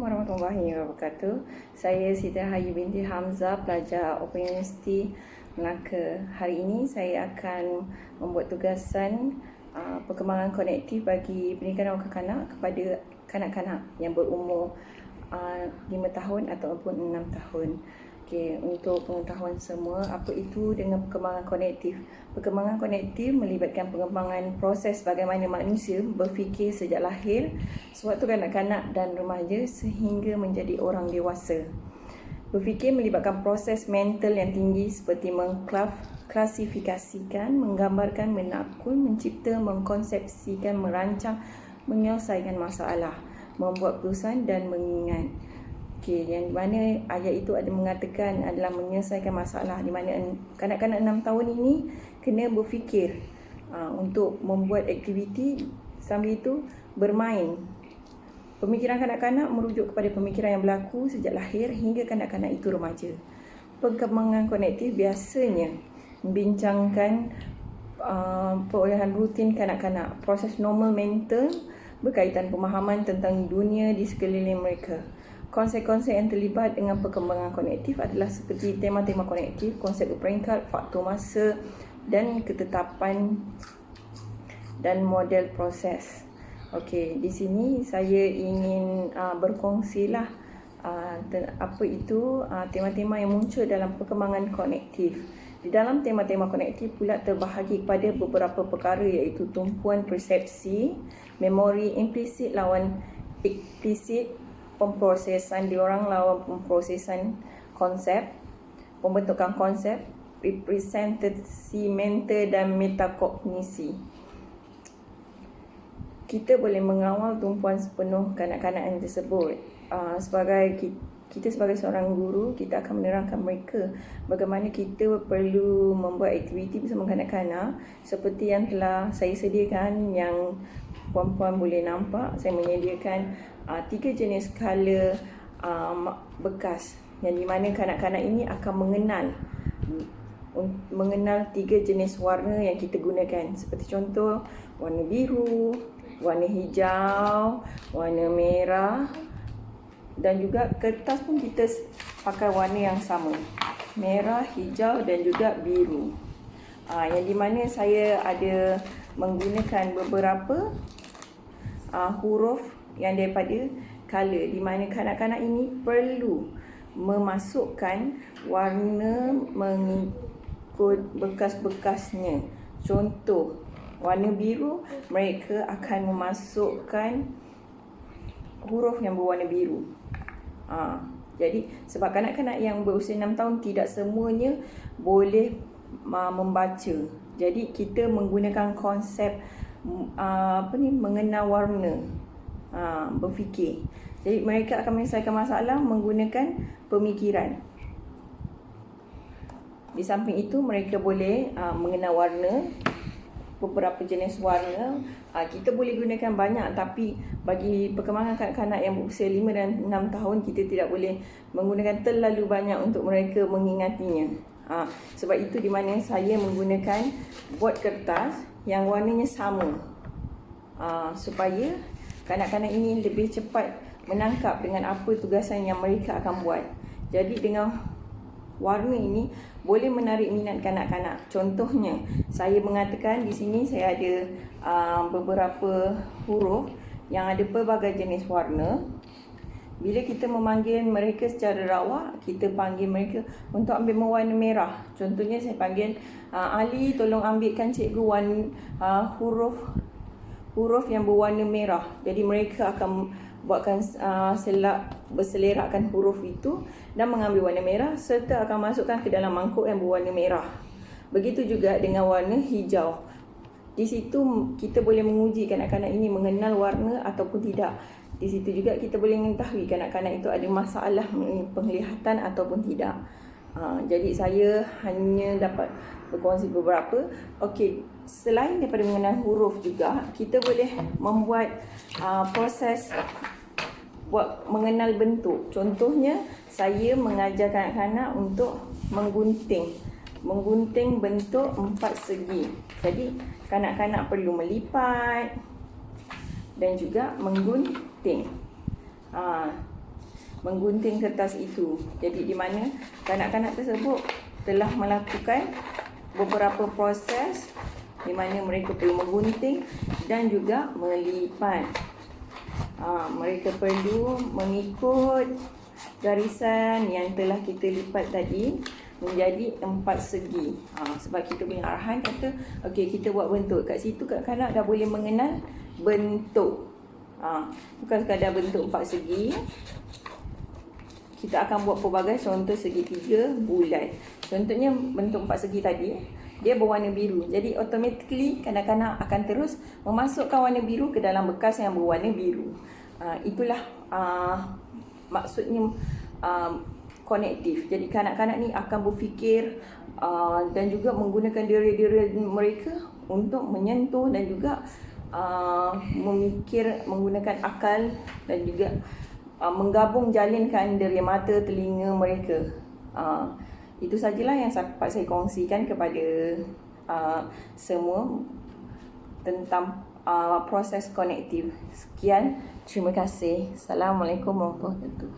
Warahmatullahi Wabarakatuh. Saya Siti Hayi binti Hamzah, pelajar Open University Melaka. Hari ini saya akan membuat tugasan perkembangan konektif bagi pendidikan awal kanak-kanak kepada kanak-kanak yang berumur 5 tahun ataupun 6 tahun. Okey, untuk pengetahuan semua, apa itu dengan perkembangan konektif? Perkembangan konektif melibatkan pengembangan proses bagaimana manusia berfikir sejak lahir, sewaktu kanak-kanak dan remaja sehingga menjadi orang dewasa. Berfikir melibatkan proses mental yang tinggi seperti mengklasifikasikan, menggambarkan, menakul, mencipta, mengkonsepsikan, merancang, menyelesaikan masalah, membuat keputusan dan mengingat. Okey, yang di mana ayat itu ada mengatakan adalah menyelesaikan masalah, di mana kanak-kanak 6 tahun ini kena berfikir untuk membuat aktiviti, sambil itu bermain. Pemikiran kanak-kanak merujuk kepada pemikiran yang berlaku sejak lahir hingga kanak-kanak itu remaja. Perkembangan konektif biasanya membincangkan perolehan rutin kanak-kanak, proses normal mental berkaitan pemahaman tentang dunia di sekeliling mereka. Konsep-konsep yang terlibat dengan perkembangan konektif adalah seperti tema-tema konektif, konsep berperingkat, faktor masa dan ketetapan dan model proses. Okey, di sini saya ingin berkongsilah apa itu tema-tema yang muncul dalam perkembangan konektif. Di dalam tema-tema konektif pula terbahagi kepada beberapa perkara, iaitu tumpuan persepsi, memori implisit lawan eksplisit, pemprosesan diorang lawan pemprosesan konsep, pembentukan konsep, representasi mental dan metakognisi. Kita boleh mengawal tumpuan sepenuh kanak-kanak yang tersebut. Kita sebagai seorang guru, kita akan menerangkan mereka bagaimana kita perlu membuat aktiviti bersama kanak-kanak seperti yang telah saya sediakan, yang puan-puan boleh nampak. Saya menyediakan 3 jenis color bekas, yang di mana kanak-kanak ini akan mengenal 3 jenis warna yang kita gunakan. Seperti contoh, warna biru, warna hijau, warna merah, dan juga kertas pun kita pakai warna yang sama, merah, hijau dan juga biru. Yang di mana saya ada menggunakan beberapa huruf yang daripada color, di mana kanak-kanak ini perlu memasukkan warna mengikut bekas-bekasnya. Contoh, warna biru, mereka akan memasukkan huruf yang berwarna biru. Jadi sebab kanak-kanak yang berusia 6 tahun tidak semuanya boleh membaca. Jadi kita menggunakan konsep mengenal warna, berfikir. Jadi mereka akan menyelesaikan masalah menggunakan pemikiran. Di samping itu, mereka boleh mengenal warna, beberapa jenis warna. Kita boleh gunakan banyak, tapi bagi perkembangan kanak-kanak yang berusia 5 dan 6 tahun, kita tidak boleh menggunakan terlalu banyak untuk mereka mengingatinya. Sebab itu di mana saya menggunakan bot kertas yang warnanya sama, supaya kanak-kanak ini lebih cepat menangkap dengan apa tugasan yang mereka akan buat. Jadi dengan warna ini boleh menarik minat kanak-kanak. Contohnya, saya mengatakan di sini saya ada beberapa huruf yang ada pelbagai jenis warna. Bila kita memanggil mereka secara rawak, kita panggil mereka untuk ambil mewarna merah. Contohnya saya panggil Ali, tolong ambilkan cikgu huruf yang berwarna merah. Jadi mereka akan buatkan berselerakkan huruf itu dan mengambil warna merah, serta akan masukkan ke dalam mangkuk yang berwarna merah. Begitu juga dengan warna hijau. Di situ kita boleh menguji kanak-kanak ini mengenal warna ataupun tidak. Di situ juga kita boleh mengetahui kanak-kanak itu ada masalah penglihatan ataupun tidak. Jadi saya hanya dapat berkongsi beberapa. Okey, selain daripada mengenal huruf juga, kita boleh membuat proses mengenal bentuk. Contohnya, saya mengajar kanak-kanak untuk menggunting bentuk 4 segi. Jadi kanak-kanak perlu melipat dan juga menggunting. menggunting kertas itu. Jadi di mana kanak-kanak tersebut telah melakukan beberapa proses di mana mereka perlu menggunting dan juga melipat. Mereka perlu mengikut garisan yang telah kita lipat tadi menjadi 4 segi. Sebab kita punya arahan kata okey, kita buat bentuk. Kat situ kanak-kanak dah boleh mengenal bentuk. Bukan sekadar bentuk 4 segi. Kita akan buat pelbagai contoh segitiga bulat. Contohnya bentuk 4 segi tadi, dia berwarna biru. Jadi automatically kanak-kanak akan terus memasukkan warna biru ke dalam bekas yang berwarna biru. Itulah maksudnya konektif. Jadi kanak-kanak ni akan berfikir dan juga menggunakan diri-diri mereka untuk menyentuh dan juga memikir menggunakan akal dan juga menggabung jalinkan dari mata telinga mereka. Itu sajalah yang dapat saya kongsikan kepada semua tentang proses konektif. Sekian, terima kasih. Assalamualaikum warahmatullahi wabarakatuh.